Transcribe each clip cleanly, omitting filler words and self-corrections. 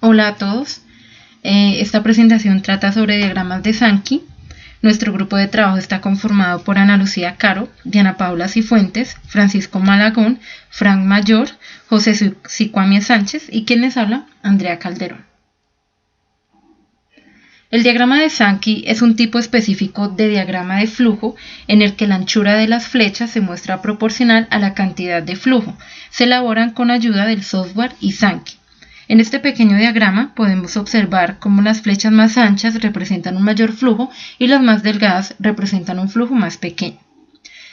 Hola a todos. Esta presentación trata sobre diagramas de Sankey. Nuestro grupo de trabajo está conformado por Ana Lucía Caro, Diana Paula Cifuentes, Francisco Malagón, Frank Mayor, José Sicuamie Sánchez y quien les habla, Andrea Calderón. El diagrama de Sankey es un tipo específico de diagrama de flujo en el que la anchura de las flechas se muestra proporcional a la cantidad de flujo. Se elaboran con ayuda del software y Sankey. En este pequeño diagrama podemos observar cómo las flechas más anchas representan un mayor flujo y las más delgadas representan un flujo más pequeño.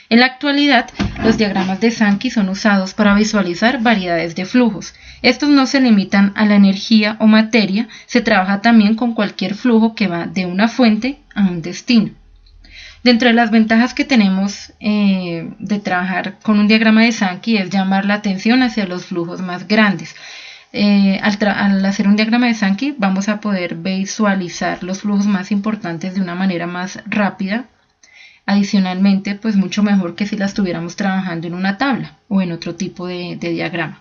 En la actualidad, los diagramas de Sankey son usados para visualizar variedades de flujos. Estos no se limitan a la energía o materia, se trabaja también con cualquier flujo que va de una fuente a un destino. Dentro de las ventajas que tenemos de trabajar con un diagrama de Sankey es llamar la atención hacia los flujos más grandes. Al hacer un diagrama de Sankey vamos a poder visualizar los flujos más importantes de una manera más rápida. Adicionalmente, pues mucho mejor que si la estuviéramos trabajando en una tabla o en otro tipo de diagrama.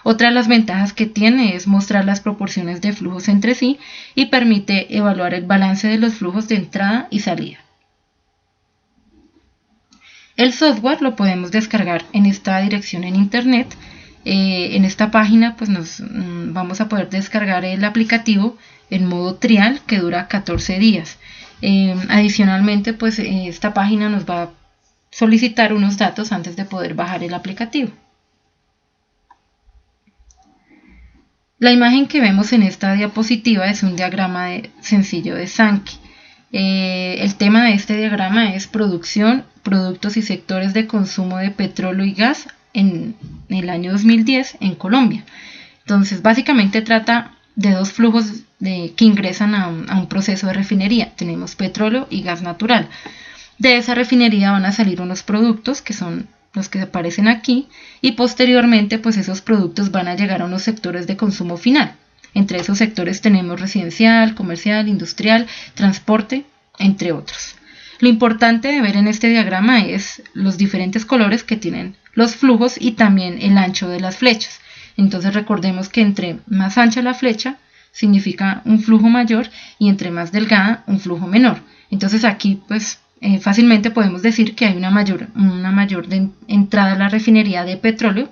Otra de las ventajas que tiene es mostrar las proporciones de flujos entre sí y permite evaluar el balance de los flujos de entrada y salida. El software lo podemos descargar en esta dirección en internet. En esta página pues vamos a poder descargar el aplicativo en modo trial que dura 14 días. Adicionalmente pues esta página nos va a solicitar unos datos antes de poder bajar el aplicativo. La imagen que vemos en esta diapositiva es un diagrama sencillo de Sankey. El tema de este diagrama es producción, productos y sectores de consumo de petróleo y gas en el año 2010 en Colombia. Entonces básicamente trata de dos flujos que ingresan a un proceso de refinería. Tenemos petróleo y gas natural. De esa refinería van a salir unos productos que son los que aparecen aquí y posteriormente pues esos productos van a llegar a unos sectores de consumo final. Entre esos sectores tenemos residencial, comercial, industrial, transporte, entre otros. Lo importante de ver en este diagrama es los diferentes colores que tienen los flujos y también el ancho de las flechas. Entonces recordemos que entre más ancha la flecha significa un flujo mayor y entre más delgada un flujo menor. Entonces aquí pues fácilmente podemos decir que hay una mayor entrada a la refinería de petróleo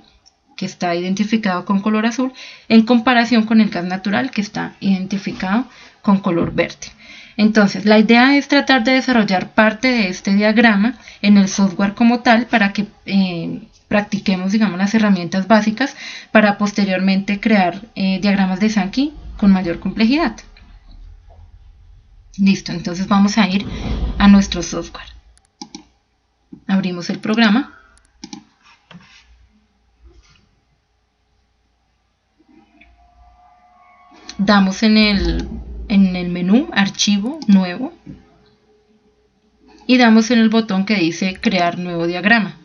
que está identificado con color azul en comparación con el gas natural que está identificado con color verde. Entonces, la idea es tratar de desarrollar parte de este diagrama en el software como tal para que practiquemos, digamos, las herramientas básicas para posteriormente crear diagramas de Sankey con mayor complejidad. Listo, entonces vamos a ir a nuestro software. Abrimos el programa. Damos en el menú Archivo, Nuevo y damos en el botón que dice Crear nuevo diagrama.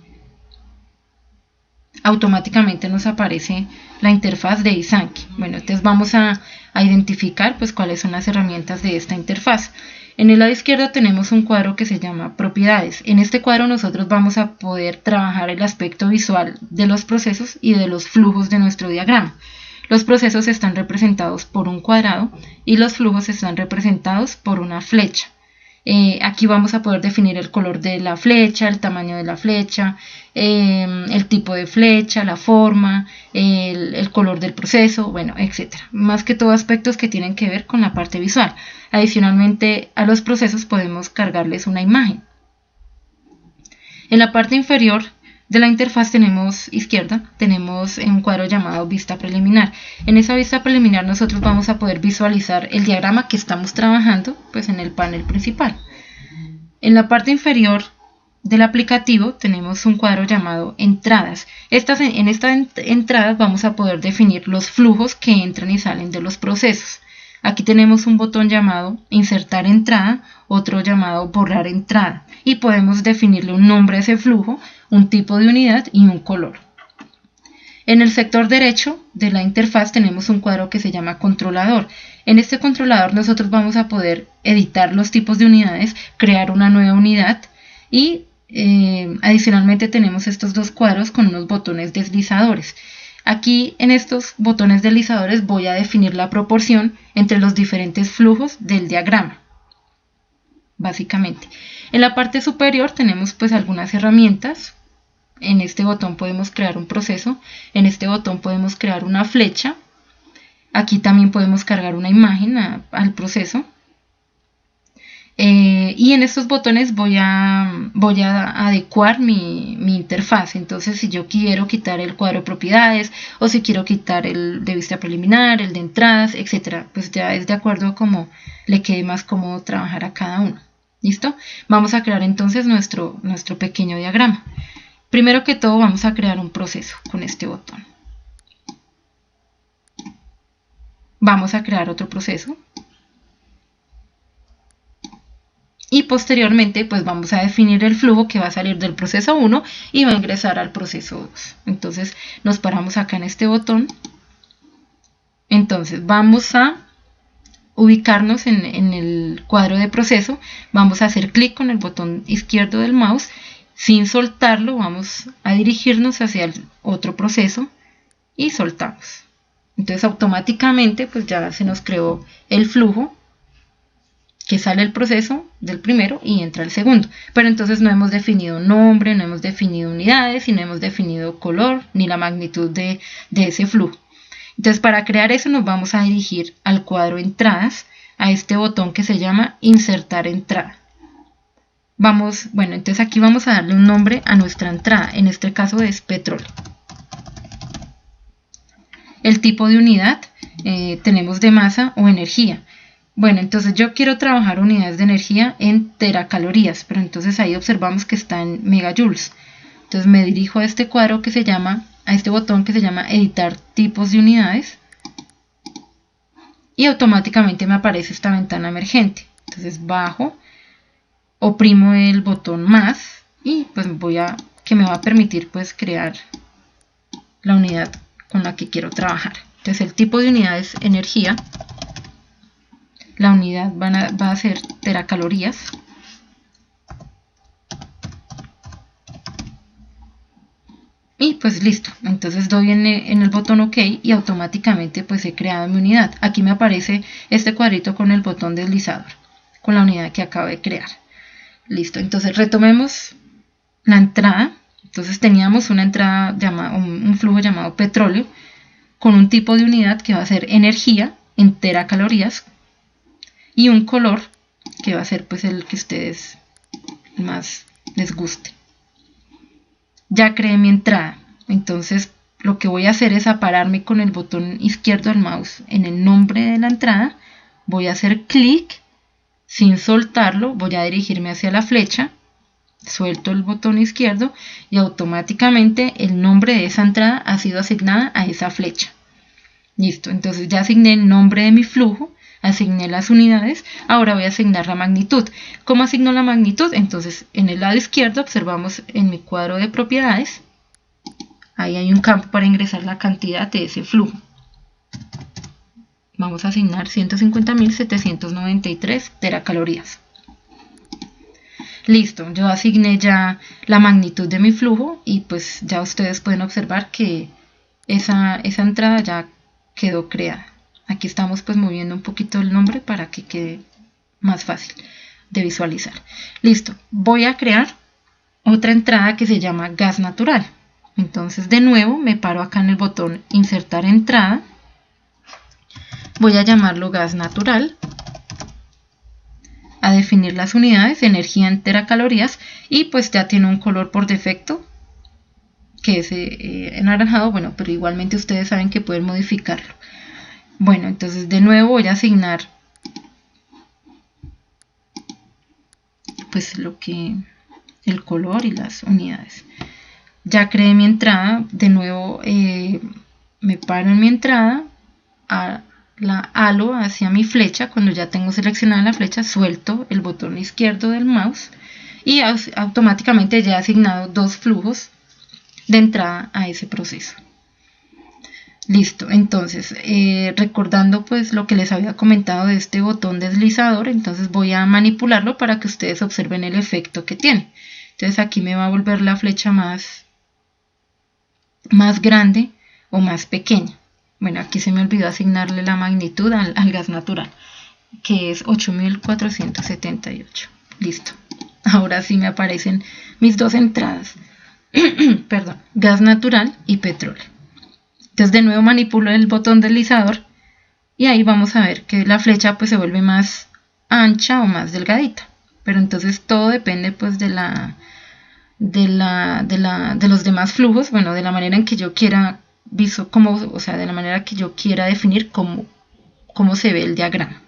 Automáticamente nos aparece la interfaz de Sankey. Bueno, entonces vamos a identificar pues cuáles son las herramientas de esta interfaz. En el lado izquierdo tenemos un cuadro que se llama Propiedades. En este cuadro nosotros vamos a poder trabajar el aspecto visual de los procesos y de los flujos de nuestro diagrama. Los procesos están representados por un cuadrado y los flujos están representados por una flecha. Aquí vamos a poder definir el color de la flecha, el tamaño de la flecha, el tipo de flecha, la forma, el color del proceso, bueno, etc. Más que todo aspectos que tienen que ver con la parte visual. Adicionalmente a los procesos podemos cargarles una imagen. En la parte inferior de la interfaz izquierda tenemos un cuadro llamado Vista Preliminar. En esa vista preliminar nosotros vamos a poder visualizar el diagrama que estamos trabajando pues en el panel principal. En la parte inferior del aplicativo tenemos un cuadro llamado Entradas. En estas entradas vamos a poder definir los flujos que entran y salen de los procesos. Aquí tenemos un botón llamado Insertar entrada, otro llamado Borrar entrada y podemos definirle un nombre a ese flujo, un tipo de unidad y un color. En el sector derecho de la interfaz tenemos un cuadro que se llama Controlador. En este controlador nosotros vamos a poder editar los tipos de unidades, crear una nueva unidad y adicionalmente tenemos estos dos cuadros con unos botones deslizadores. Aquí en estos botones deslizadores voy a definir la proporción entre los diferentes flujos del diagrama, básicamente. En la parte superior tenemos pues algunas herramientas. En este botón podemos crear un proceso, en este botón podemos crear una flecha, aquí también podemos cargar una imagen al proceso. Y en estos botones voy a adecuar mi interfaz. Entonces, si yo quiero quitar el cuadro de propiedades o si quiero quitar el de vista preliminar, el de entradas, etcétera, pues ya es de acuerdo a cómo le quede más cómodo trabajar a cada uno. ¿Listo? Vamos a crear entonces nuestro pequeño diagrama. Primero que todo vamos a crear un proceso con este botón. Vamos a crear otro proceso. Y posteriormente pues vamos a definir el flujo que va a salir del proceso 1 y va a ingresar al proceso 2. Entonces nos paramos acá en este botón. Entonces vamos a ubicarnos en el cuadro de proceso. Vamos a hacer clic con el botón izquierdo del mouse. Sin soltarlo vamos a dirigirnos hacia el otro proceso y soltamos. Entonces automáticamente pues ya se nos creó el flujo que sale el proceso del primero y entra el segundo. Pero entonces no hemos definido nombre, no hemos definido unidades y no hemos definido color ni la magnitud de ese flujo. Entonces para crear eso nos vamos a dirigir al cuadro entradas, a este botón que se llama insertar entrada. Entonces aquí vamos a darle un nombre a nuestra entrada, en este caso es petróleo. El tipo de unidad tenemos de masa o energía. Bueno, entonces yo quiero trabajar unidades de energía en teracalorías, pero entonces ahí observamos que está en megajoules. Entonces me dirijo a este cuadro que se llama, a este botón que se llama editar tipos de unidades y automáticamente me aparece esta ventana emergente. Entonces bajo, oprimo el botón más y pues que me va a permitir pues crear la unidad con la que quiero trabajar. Entonces el tipo de unidad es energía. La unidad va a ser teracalorías. Y pues listo. Entonces doy en el botón OK y automáticamente pues he creado mi unidad. Aquí me aparece este cuadrito con el botón deslizador, con la unidad que acabo de crear. Listo. Entonces retomemos la entrada. Entonces teníamos una entrada un flujo llamado petróleo con un tipo de unidad que va a ser energía en teracalorías y un color que va a ser pues el que a ustedes más les guste. Ya creé mi entrada, entonces lo que voy a hacer es pararme con el botón izquierdo del mouse en el nombre de la entrada, voy a hacer clic sin soltarlo, voy a dirigirme hacia la flecha, suelto el botón izquierdo y automáticamente el nombre de esa entrada ha sido asignada a esa flecha. Listo, entonces ya asigné el nombre de mi flujo, asigné las unidades, ahora voy a asignar la magnitud. ¿Cómo asigno la magnitud? Entonces en el lado izquierdo observamos en mi cuadro de propiedades, ahí hay un campo para ingresar la cantidad de ese flujo. Vamos a asignar 150.793 teracalorías. Listo, yo asigné ya la magnitud de mi flujo y pues ya ustedes pueden observar que esa entrada ya quedó creada. Aquí estamos pues moviendo un poquito el nombre para que quede más fácil de visualizar. Listo, voy a crear otra entrada que se llama gas natural. Entonces de nuevo me paro acá en el botón insertar entrada. Voy a llamarlo gas natural. A definir las unidades, energía en teracalorías y pues ya tiene un color por defecto que es anaranjado, bueno, pero igualmente ustedes saben que pueden modificarlo. Bueno, entonces de nuevo voy a asignar pues el color y las unidades. Ya creé mi entrada, de nuevo me paro en mi entrada, la halo hacia mi flecha. Cuando ya tengo seleccionada la flecha, suelto el botón izquierdo del mouse y automáticamente ya he asignado dos flujos de entrada a ese proceso. Listo, entonces recordando pues lo que les había comentado de este botón deslizador, entonces voy a manipularlo para que ustedes observen el efecto que tiene. Entonces aquí me va a volver la flecha más grande o más pequeña. Bueno, aquí se me olvidó asignarle la magnitud al gas natural, que es 8478. Listo. Ahora sí me aparecen mis dos entradas. Perdón, gas natural y petróleo. Entonces de nuevo manipulo el botón deslizador y ahí vamos a ver que la flecha pues se vuelve más ancha o más delgadita. Pero entonces todo depende pues de los demás flujos, bueno, de la manera en que yo quiera de la manera que yo quiera definir cómo se ve el diagrama.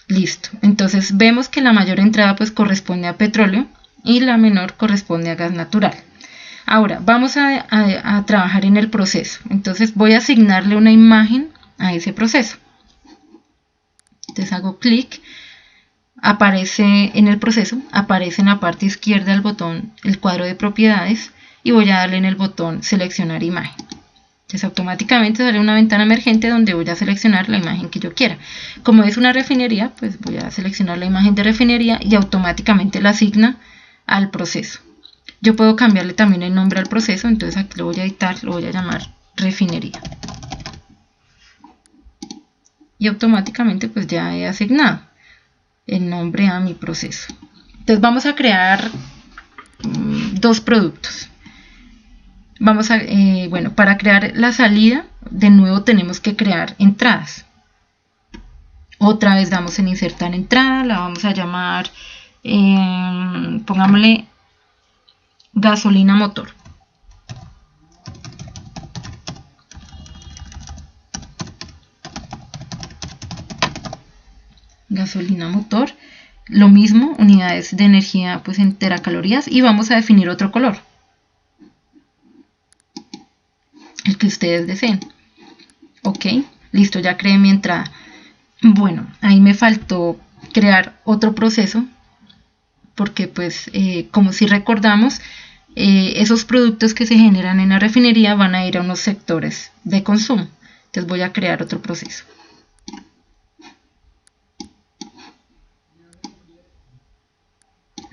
Listo. Entonces vemos que la mayor entrada pues corresponde a petróleo y la menor corresponde a gas natural. Ahora vamos a trabajar en el proceso. Entonces voy a asignarle una imagen a ese proceso. Entonces hago clic, aparece en el proceso, aparece en la parte izquierda del botón el cuadro de propiedades y voy a darle en el botón seleccionar imagen. Entonces automáticamente sale una ventana emergente donde voy a seleccionar la imagen que yo quiera. Como es una refinería, pues voy a seleccionar la imagen de refinería y automáticamente la asigna al proceso. Yo puedo cambiarle también el nombre al proceso, entonces aquí lo voy a editar, lo voy a llamar refinería. Y automáticamente pues ya he asignado el nombre a mi proceso. Entonces vamos a crear dos productos. Bueno, para crear la salida, de nuevo tenemos que crear entradas. Otra vez damos en insertar entrada, la vamos a llamar, pongámosle gasolina motor. Gasolina motor, lo mismo, unidades de energía pues en teracalorías y vamos a definir otro color, el que ustedes deseen. Ok, listo, ya creé mi entrada. Bueno, ahí me faltó crear otro proceso porque pues como si recordamos, esos productos que se generan en la refinería van a ir a unos sectores de consumo. Entonces voy a crear otro proceso.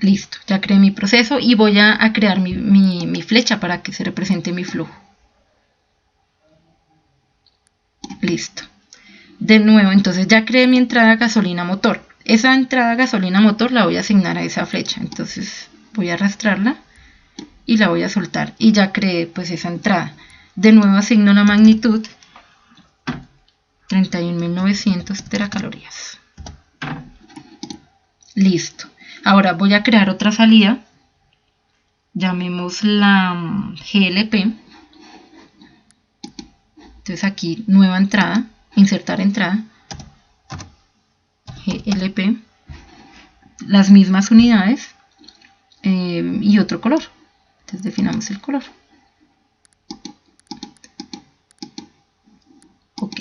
Listo, ya creé mi proceso y voy a crear mi flecha para que se represente mi flujo. Listo. De nuevo, entonces ya creé mi entrada gasolina motor. Esa entrada gasolina motor la voy a asignar a esa flecha. Entonces voy a arrastrarla y la voy a soltar. Y ya creé pues esa entrada. De nuevo asigno la magnitud 31.900 teracalorías. Listo. Ahora voy a crear otra salida. Llamémosla GLP. Entonces aquí nueva entrada, insertar entrada, GLP, las mismas unidades y otro color. Entonces definamos el color. Ok,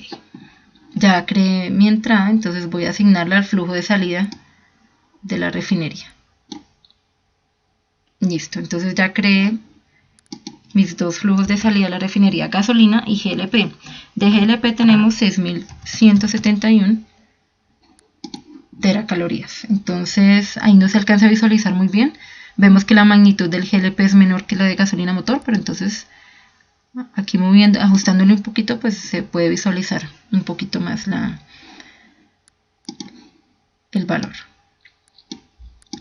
ya creé mi entrada, entonces voy a asignarla al flujo de salida de la refinería. Listo, entonces ya creé mis dos flujos de salida de la refinería, gasolina y GLP. De GLP tenemos 6.171 teracalorías. Entonces ahí no se alcanza a visualizar muy bien. Vemos que la magnitud del GLP es menor que la de gasolina motor, pero entonces aquí moviendo, ajustándole un poquito, pues se puede visualizar un poquito más el valor.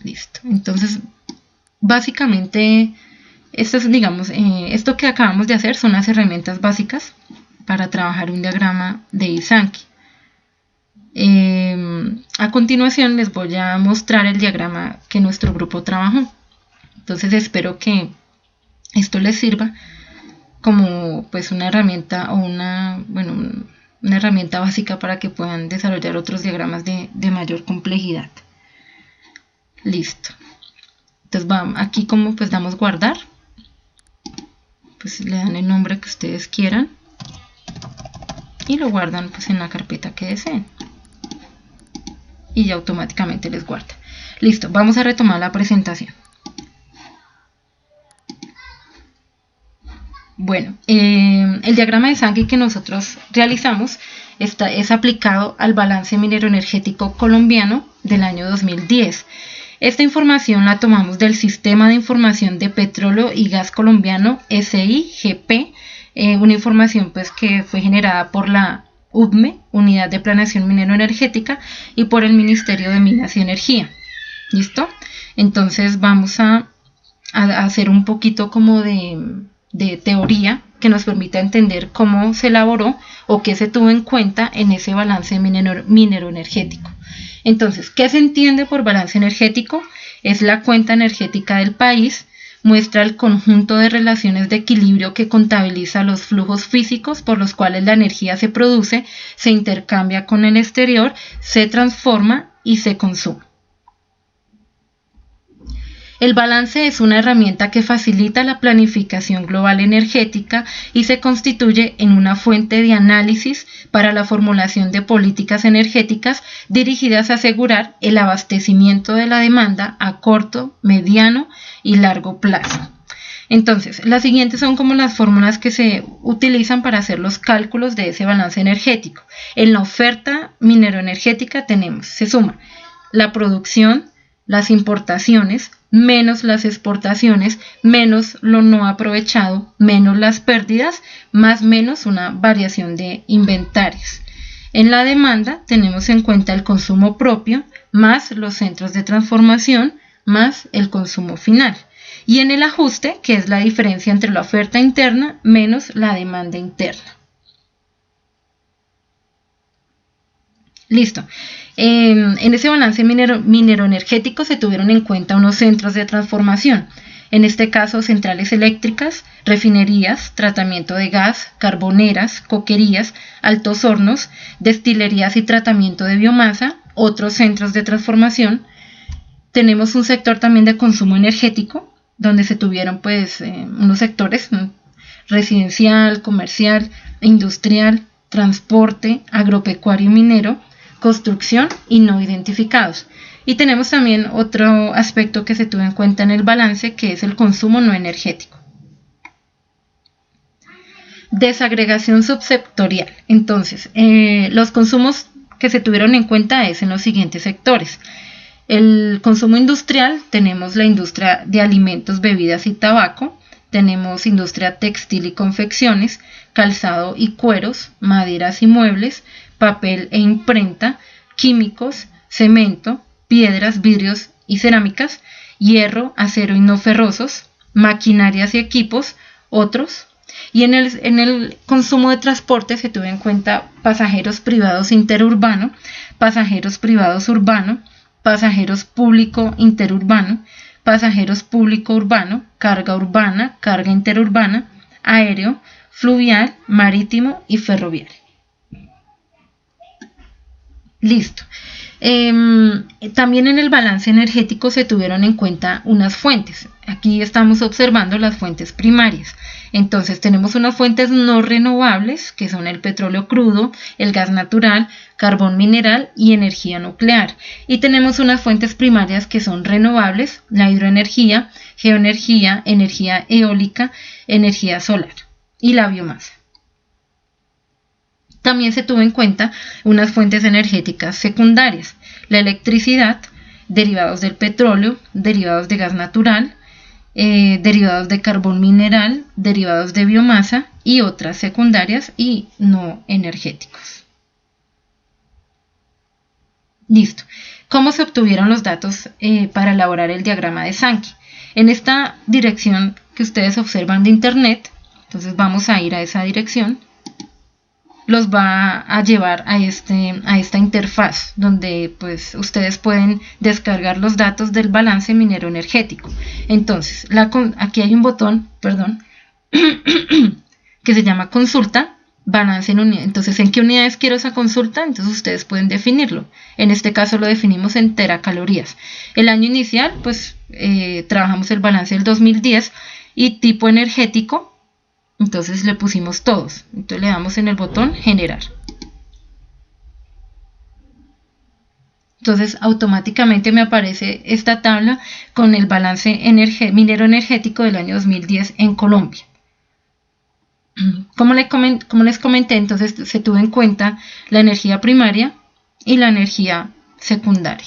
Listo. Entonces básicamente esto que acabamos de hacer son las herramientas básicas para trabajar un diagrama de Isanki. A continuación les voy a mostrar el diagrama que nuestro grupo trabajó. Entonces espero que esto les sirva como pues una herramienta o una herramienta básica para que puedan desarrollar otros diagramas de mayor complejidad. Listo. Entonces aquí como pues damos guardar, pues le dan el nombre que ustedes quieran y lo guardan pues en la carpeta que deseen y ya automáticamente les guarda. Listo, vamos a retomar la presentación. Bueno, el diagrama de Isanki que nosotros realizamos es aplicado al balance minero energético colombiano del año 2010. Esta información la tomamos del Sistema de Información de Petróleo y Gas Colombiano, SIGP, una información pues que fue generada por la UPME, Unidad de Planeación Minero Energética, y por el Ministerio de Minas y Energía. ¿Listo? Entonces vamos a hacer un poquito como de teoría que nos permita entender cómo se elaboró o qué se tuvo en cuenta en ese balance minero energético. Entonces, ¿qué se entiende por balance energético? Es la cuenta energética del país, muestra el conjunto de relaciones de equilibrio que contabiliza los flujos físicos por los cuales la energía se produce, se intercambia con el exterior, se transforma y se consume. El balance es una herramienta que facilita la planificación global energética y se constituye en una fuente de análisis para la formulación de políticas energéticas dirigidas a asegurar el abastecimiento de la demanda a corto, mediano y largo plazo. Entonces, las siguientes son como las fórmulas que se utilizan para hacer los cálculos de ese balance energético. En la oferta mineroenergética se suma la producción, las importaciones, menos las exportaciones, menos lo no aprovechado, menos las pérdidas, más menos una variación de inventarios. En la demanda tenemos en cuenta el consumo propio, más los centros de transformación, más el consumo final. Y en el ajuste, que es la diferencia entre la oferta interna menos la demanda interna. Listo. En ese balance mineroenergético se tuvieron en cuenta unos centros de transformación, en este caso centrales eléctricas, refinerías, tratamiento de gas, carboneras, coquerías, altos hornos, destilerías y tratamiento de biomasa, otros centros de transformación. Tenemos un sector también de consumo energético, donde se tuvieron pues unos sectores, residencial, comercial, industrial, transporte, agropecuario y minero, construcción y no identificados. Y tenemos también otro aspecto que se tuvo en cuenta en el balance, que es el consumo no energético. Desagregación subsectorial. Entonces, los consumos que se tuvieron en cuenta es en los siguientes sectores. El consumo industrial, tenemos la industria de alimentos, bebidas y tabaco, tenemos industria textil y confecciones, calzado y cueros, maderas y muebles, papel e imprenta, químicos, cemento, piedras, vidrios y cerámicas, hierro, acero y no ferrosos, maquinarias y equipos, otros. Y en el consumo de transporte se tuvo en cuenta pasajeros privados interurbano, pasajeros privados urbano, pasajeros público interurbano, pasajeros público urbano, carga urbana, carga interurbana, aéreo, fluvial, marítimo y ferroviario. Listo. También en el balance energético se tuvieron en cuenta unas fuentes. Aquí estamos observando las fuentes primarias. Entonces tenemos unas fuentes no renovables, que son el petróleo crudo, el gas natural, carbón mineral y energía nuclear. Y tenemos unas fuentes primarias que son renovables, la hidroenergía, geoenergía, energía eólica, energía solar y la biomasa. También se tuvo en cuenta unas fuentes energéticas secundarias, la electricidad, derivados del petróleo, derivados de gas natural, derivados de carbón mineral, derivados de biomasa y otras secundarias y no energéticos. Listo. ¿Cómo se obtuvieron los datos para elaborar el diagrama de Sankey? En esta dirección que ustedes observan de internet, entonces vamos a ir a esa dirección, los va a llevar a esta interfaz donde pues ustedes pueden descargar los datos del balance minero energético. Entonces, aquí hay un botón, que se llama consulta, balance en unidades. Entonces, ¿en qué unidades quiero esa consulta? Entonces ustedes pueden definirlo. En este caso lo definimos en teracalorías. El año inicial, pues trabajamos el balance del 2010 y tipo energético. Entonces le pusimos todos. Entonces le damos en el botón generar. Entonces automáticamente me aparece esta tabla con el balance minero energético del año 2010 en Colombia. Como les comenté, entonces se tuvo en cuenta la energía primaria y la energía secundaria.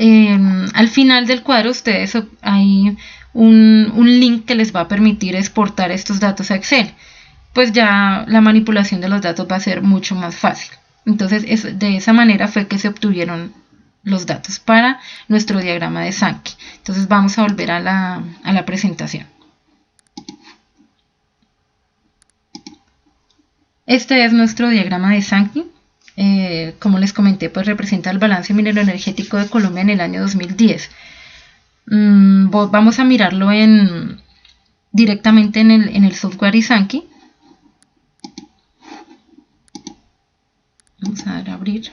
Al final del cuadro ustedes hay un link que les va a permitir exportar estos datos a Excel. Pues ya la manipulación de los datos va a ser mucho más fácil. Entonces de esa manera fue que se obtuvieron los datos para nuestro diagrama de Sankey. Entonces vamos a volver a la presentación. Este es nuestro diagrama de Sankey. Como les comenté, pues representa el balance minero-energético de Colombia en el año 2010. Vamos a mirarlo directamente en el software iSankey. Vamos a dar a abrir.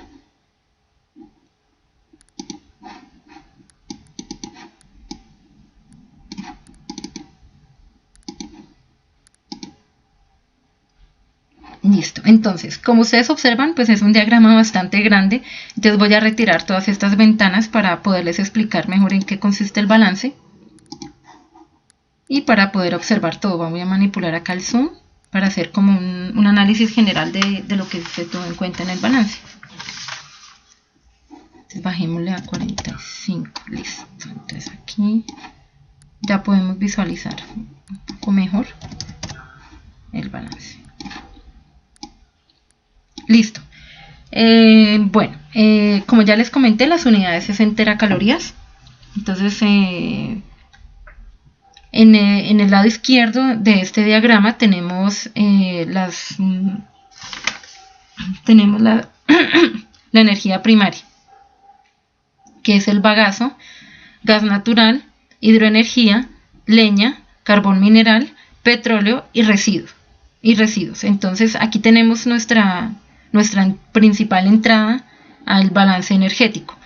Listo, entonces, como ustedes observan, pues es un diagrama bastante grande. Entonces voy a retirar todas estas ventanas para poderles explicar mejor en qué consiste el balance. Y para poder observar todo, voy a manipular acá el zoom para hacer como un análisis general de lo que se tomó en cuenta en el balance. Entonces bajémosle a 45, listo. Entonces aquí ya podemos visualizar un poco mejor el balance. Listo. Bueno, como ya les comenté, las unidades es en teracalorías. Entonces, en el lado izquierdo de este diagrama tenemos, la energía primaria, que es el bagazo, gas natural, hidroenergía, leña, carbón mineral, petróleo y residuos. Entonces, aquí tenemos nuestra principal entrada al balance energético.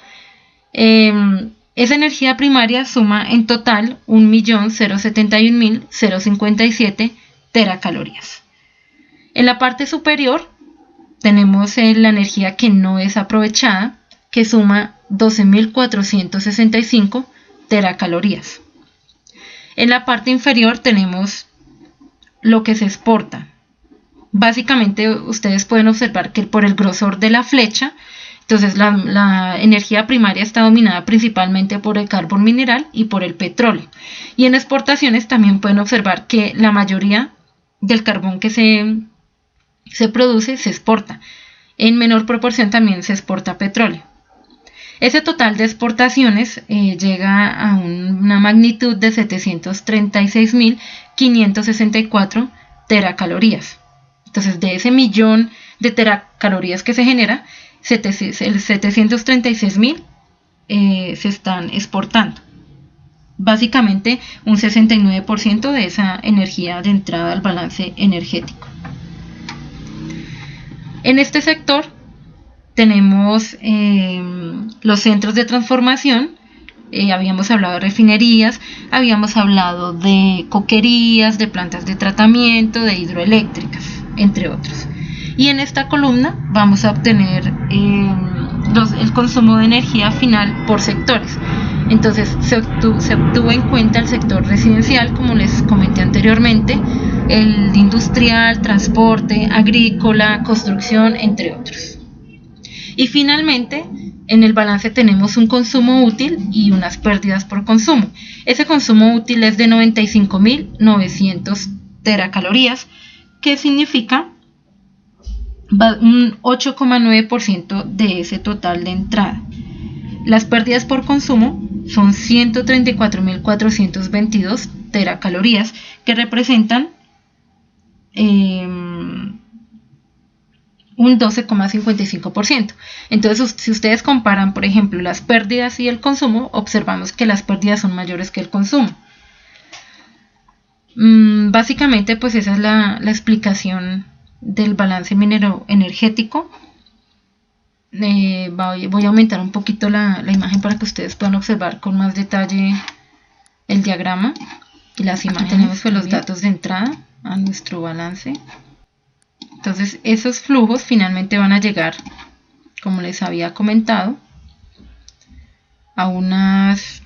Esa energía primaria suma en total 1.071.057 teracalorías. En la parte superior tenemos la energía que no es aprovechada, que suma 12.465 teracalorías. En la parte inferior tenemos lo que se exporta. Básicamente ustedes pueden observar que por el grosor de la flecha, entonces la energía primaria está dominada principalmente por el carbón mineral y por el petróleo. Y en exportaciones también pueden observar que la mayoría del carbón que se produce se exporta. En menor proporción también se exporta petróleo. Ese total de exportaciones llega a una magnitud de 736.564 teracalorías. Entonces, de ese millón de teracalorías que se genera, 736.000 se están exportando. Básicamente, un 69% de esa energía de entrada al balance energético. En este sector tenemos los centros de transformación. Habíamos hablado de refinerías, habíamos hablado de coquerías, de plantas de tratamiento, de hidroeléctricas, entre otros. Y en esta columna vamos a obtener el consumo de energía final por sectores. Entonces se obtuvo en cuenta el sector residencial, como les comenté anteriormente, el industrial, transporte, agrícola, construcción, entre otros. Y finalmente, en el balance tenemos un consumo útil y unas pérdidas por consumo. Ese consumo útil es de 95.900 teracalorías, que significa un 8,9% de ese total de entrada. Las pérdidas por consumo son 134.422 teracalorías, que representan un 12,55%. Entonces, si ustedes comparan, por ejemplo, las pérdidas y el consumo, observamos que las pérdidas son mayores que el consumo. Básicamente, pues esa es la explicación del balance minero energético. Voy a aumentar un poquito la imagen para que ustedes puedan observar con más detalle el diagrama y las imágenes. Tenemos pues los datos de entrada a nuestro balance. Entonces, esos flujos finalmente van a llegar, como les había comentado, a unos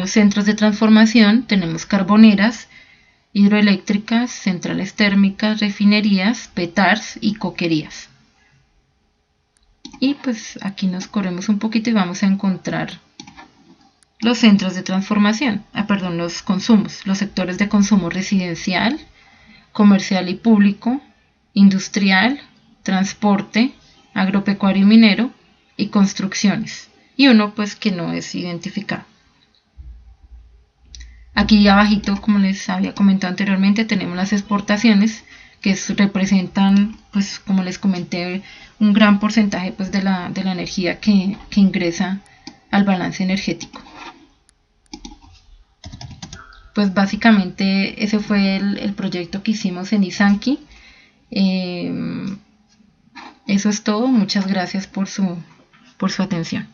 centros de transformación. Tenemos carboneras, hidroeléctricas, centrales térmicas, refinerías, petars y coquerías. Y pues aquí nos corremos un poquito y vamos a encontrar los centros de transformación, los consumos, los sectores de consumo residencial, comercial y público, industrial, transporte, agropecuario y minero y construcciones. Y uno pues que no es identificado. Aquí abajito, como les había comentado anteriormente, tenemos las exportaciones que representan, pues como les comenté, un gran porcentaje pues de la energía que ingresa al balance energético. Pues básicamente ese fue el proyecto que hicimos en Isanki. Eso es todo. Muchas gracias por su atención.